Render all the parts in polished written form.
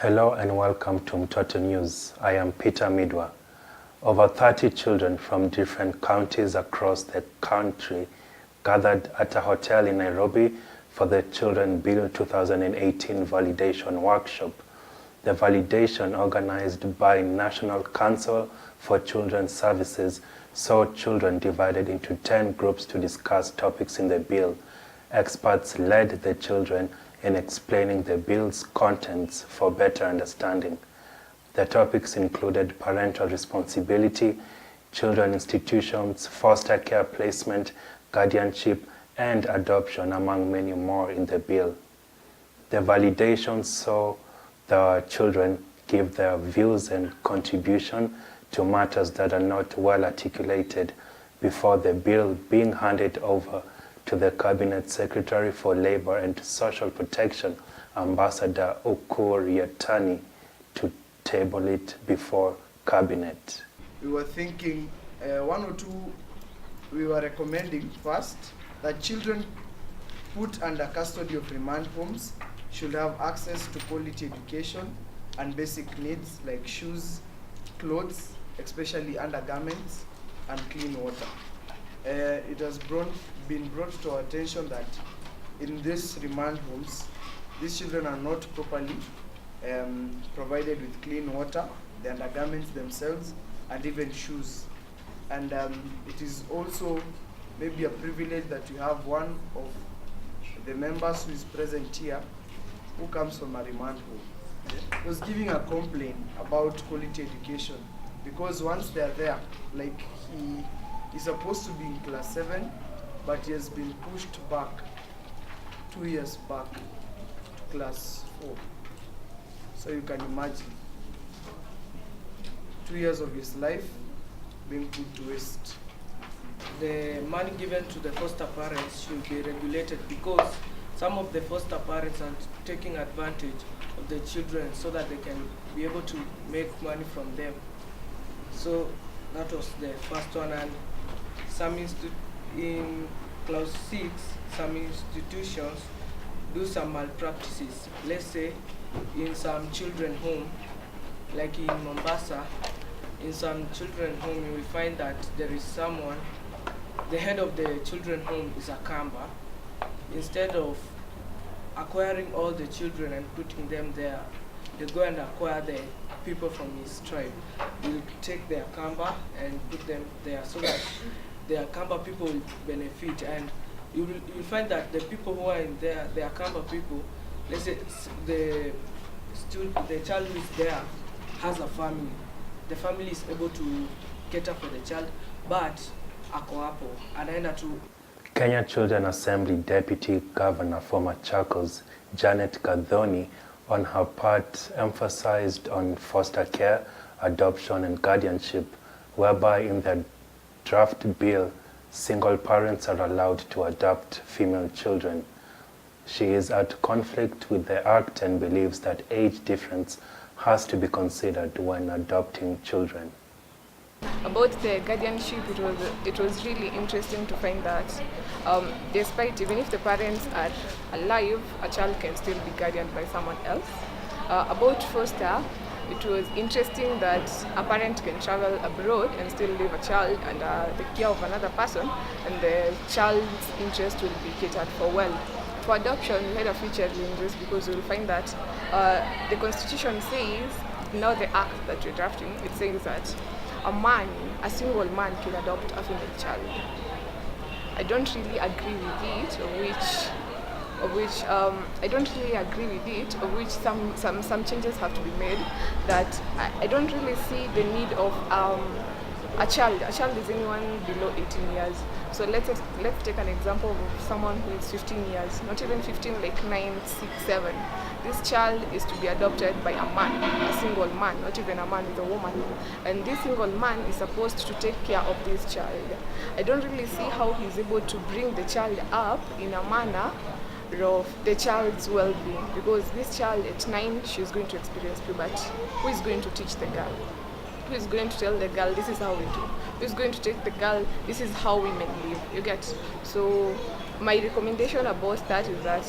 Hello and welcome to Mtoto News. I am Peter Midwa. Over 30 children from different counties across the country gathered at a hotel in Nairobi for the Children Bill 2018 validation workshop. The validation, organized by National Council for Children's Services, saw children divided into 10 groups to discuss topics in the bill. Experts led the children in explaining the bill's contents for better understanding. The topics included parental responsibility, children institutions, foster care placement, guardianship, and adoption, among many more in the bill. The validation saw the children give their views and contribution to matters that are not well articulated before the bill being handed over to the Cabinet Secretary for Labor and Social Protection, Ambassador Ukur Yatani, to table it before Cabinet. We were thinking one or two, we were recommending first that children put under custody of remand homes should have access to quality education and basic needs like shoes, clothes, especially undergarments, and clean water. It has been brought to our attention that in these remand homes, these children are not properly provided with clean water, the undergarments themselves, and even shoes. And it is also maybe a privilege that you have one of the members who is present here who comes from a remand home. He was giving a complaint about quality education because once they're there, like he's supposed to be in class 7, but he has been pushed back 2 years back to class 4. So you can imagine 2 years of his life being put to waste. The money given to the foster parents should be regulated because some of the foster parents are taking advantage of the children so that they can be able to make money from them. So that was the first one. And in class 6, some institutions do some malpractices. Let's say in some children home, like in Mombasa, in some children home you will find that there is someone, the head of the children home is a Kamba. Instead of acquiring all the children and putting them there, they go and acquire the people from his tribe. He'll take their Kamba and put them there so that their Kamba people will benefit. And you'll find that the people who are in there, the Akamba people, let's say the child who is there has a family. The family is able to cater for the child, but ako hapo anaenda tu. Kenya Children Assembly Deputy Governor for Machakos, Janet Gathoni, on her part emphasized on foster care, adoption, and guardianship, whereby in the draft bill, single parents are allowed to adopt female children. She is at conflict with the act and believes that age difference has to be considered when adopting children. About the guardianship, it was really interesting to find that despite, even if the parents are alive, a child can still be guardianed by someone else. About foster, it was interesting that a parent can travel abroad and still leave a child under the care of another person, and the child's interest will be catered for well. For adoption, we had a few challenges because we will find that the Constitution says, now the act that we're drafting, it says that a single man can adopt a female child. I don't really agree with it, of which some changes have to be made. That I don't really see the need of a child. A child is anyone below 18 years. So let's take an example of someone who is 15 years, not even 15, like 9, 6, 7. This child is to be adopted by a man, a single man, not even a man with a woman. And this single man is supposed to take care of this child. I don't really see how he's able to bring the child up in a manner of the child's well-being, because this child at 9, she's going to experience puberty. Who is going to teach the girl? Who is going to tell the girl, this is how we do? Who is going to take the girl, this is how women live? You get? So my recommendation about that is that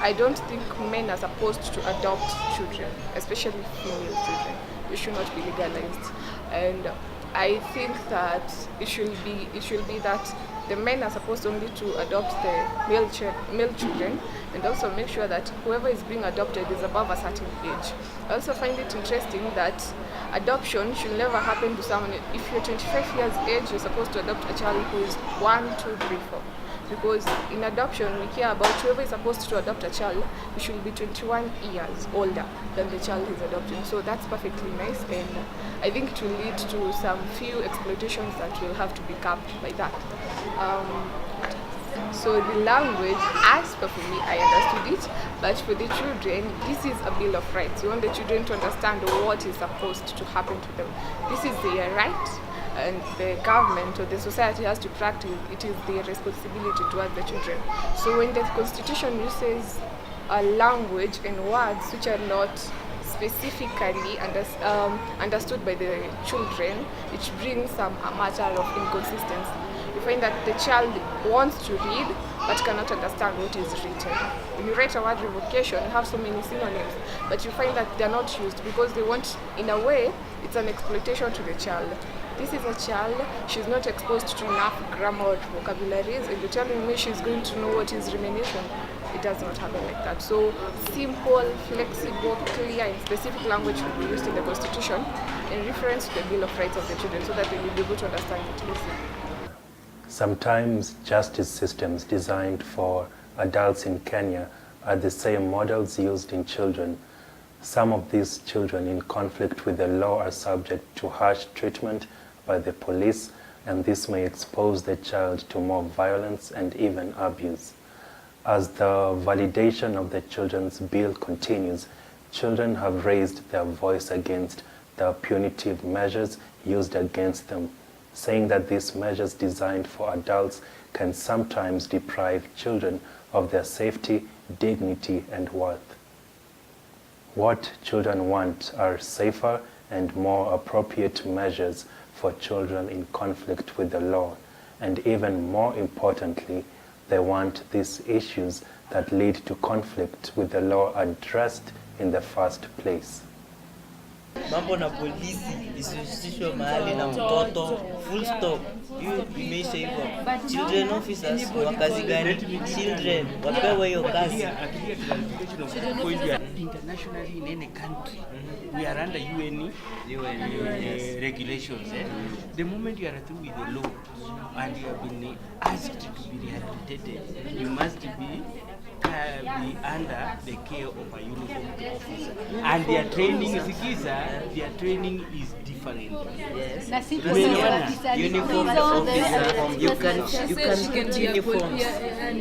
I don't think men are supposed to adopt children, especially female children. It should not be legalized. And I think that it should be that the men are supposed only to adopt the male children, and also make sure that whoever is being adopted is above a certain age. I also find it interesting that adoption should never happen to someone. If you're 25 years age, you're supposed to adopt a child who is 1, 2, 3, 4. Because in adoption, we care about whoever is supposed to adopt a child, he should be 21 years older than the child he's adopting. So that's perfectly nice, and I think it will lead to some few exploitations that will have to be capped by that. So the language, as per me, I understood it, but for the children, this is a Bill of Rights. You want the children to understand what is supposed to happen to them. This is their right, and the government or the society has to practice. It is their responsibility towards the children. So when the Constitution uses a language and words which are not specifically understood by the children, it brings a matter of inconsistency. You find that the child wants to read but cannot understand what is written. When you write a word revocation, you have so many synonyms, but you find that they're not used because they want, in a way, it's an exploitation to the child. This is a child, she's not exposed to enough grammar or vocabularies, and you're telling me she's going to know what is rumination. It does not happen like that. So simple, flexible, clear, and specific language should be used in the Constitution in reference to the Bill of Rights of the children so that they will be able to understand it easily. Sometimes justice systems designed for adults in Kenya are the same models used in children. Some of these children in conflict with the law are subject to harsh treatment by the police, and this may expose the child to more violence and even abuse. As the validation of the Children's Bill continues, children have raised their voice against the punitive measures used against them, saying that these measures designed for adults can sometimes deprive children of their safety, dignity, and worth. What children want are safer and more appropriate measures for children in conflict with the law, and even more importantly, they want these issues that lead to conflict with the law addressed in the first place. Mambo na polisi isihusishwe mahali na mtoto, full stop. Hiyo imeisha hivyo. Children officers wa kazi gani? Children wapewe hiyo kazi. Internationally in any country, we are under UN regulations. The moment you are through with the law and you have been asked to be rehabilitated, you must be under the care of a uniformed officer. And their training is different. Yes. Uniformed officer, you can get uniforms.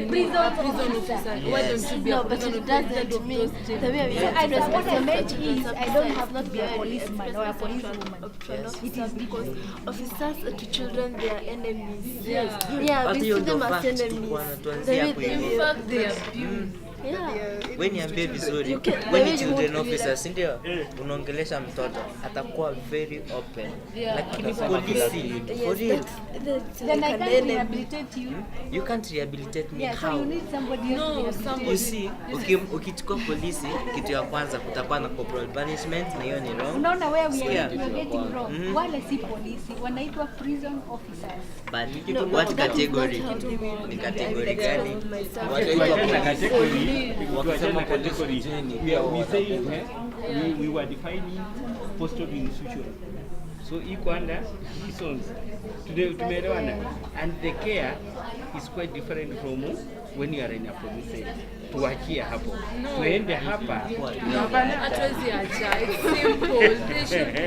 Prison officer. Why don't you be a but it doesn't mean the way what I meant is I don't have not be a policeman or a policewoman. Yes. It is because officers to children they are enemies. Yeah, we see them as enemies. In fact, they abuse. Wewe niambie vizuri, wewe ni children officer, si ndio? Unaongelesha mtoto, atakuwa very open. Lakini polisi, for real. Then I can't rehabilitate you. You can't rehabilitate me. Yeah, how? So you need somebody else to rehabilitate. You see, ukichukua polisi, kitu ya kwanza kutakuwa na corporal punishment, na hiyo ni wrong. Unaona where we are getting wrong. Wale si polisi, wanaitwa prison officers. But what category? Ni category gani? We were defining postal institution. So equal under prisons. And the care is quite different from when you are in a police. Tuachie hapo. Tuende hapa. Hatuwezi acha. It's simple. They should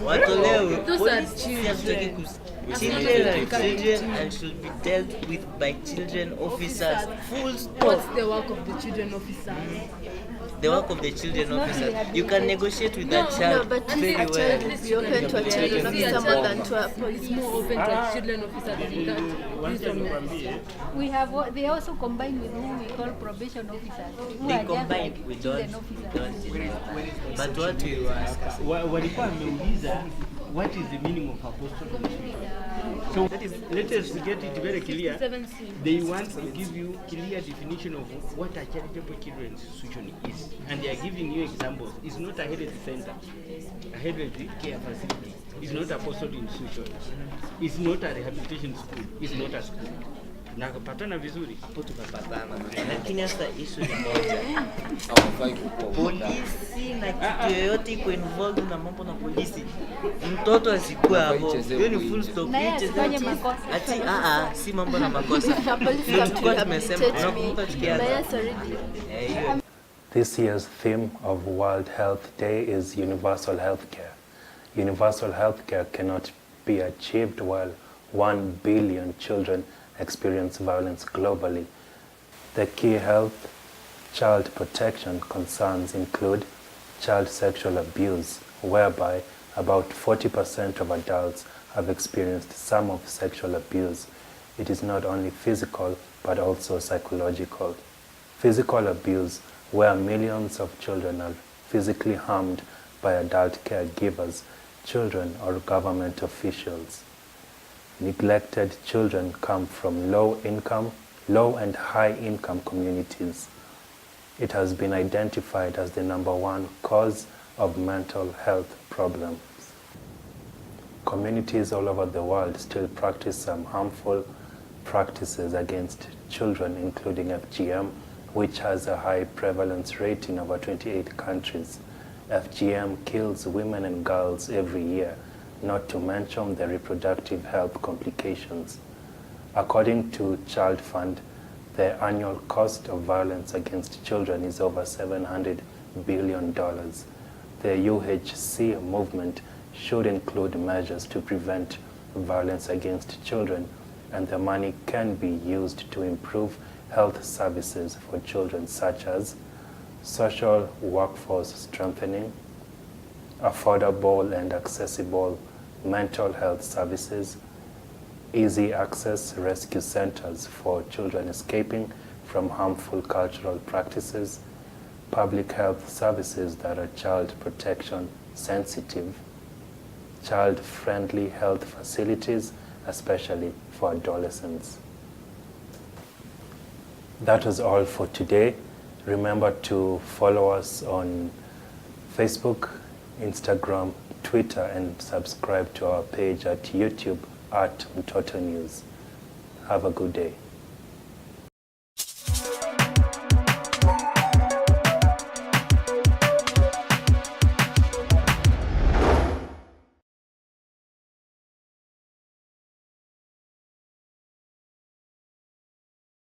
watolewe. Those are children. Children and should be dealt with by children officers. Full stop. What's the work of the children officer? The work of the children officer. You can negotiate with that child very well. Be open to a children officer more than to a police. More open to a children officer than that. We have they also combine with who we call probation officers. Who They are just combine like with children don't. officers. But what do you ask? Walikuwa wameuliza what is the meaning of apostolate? So let us get it very clear. They want to give you clear definition of what a charitable children's institution is. And they are giving you examples. It's not a health center, a health care facility. It's not a apostolic institution. It's not a rehabilitation school. It's not a school. Nakapatana vizuri. Hapo tumepatana. Lakini sasa issue ni moja. Polisi na kitu yoyote iko involved na mambo na polisi. Mtoto asikuwe hapo. Hiyo ni full stop. Asifanye makosa. Ati si mambo na makosa. Tulikuwa tumesema unakumbuka tukianza. This year's theme of World Health Day is universal healthcare. Universal healthcare cannot be achieved while 1 billion children experience violence globally. The key health child protection concerns include child sexual abuse, whereby about 40% of adults have experienced some of sexual abuse. It is not only physical but also psychological. Physical abuse, where millions of children are physically harmed by adult caregivers, children or government officials. Neglected children come from low and high income communities. It has been identified as the #1 cause of mental health problems. Communities all over the world still practice some harmful practices against children, including FGM, which has a high prevalence rate in over 28 countries. FGM kills women and girls every year, not to mention the reproductive health complications. According to Child Fund, the annual cost of violence against children is over $700 billion. The UHC movement should include measures to prevent violence against children, and the money can be used to improve health services for children, such as social workforce strengthening, affordable and accessible mental health services, easy access rescue centers for children escaping from harmful cultural practices, public health services that are child protection sensitive, child-friendly health facilities, especially for adolescents. That was all for today. Remember to follow us on Facebook, Instagram, Twitter, and subscribe to our page at YouTube at Mtoto News. Have a good day.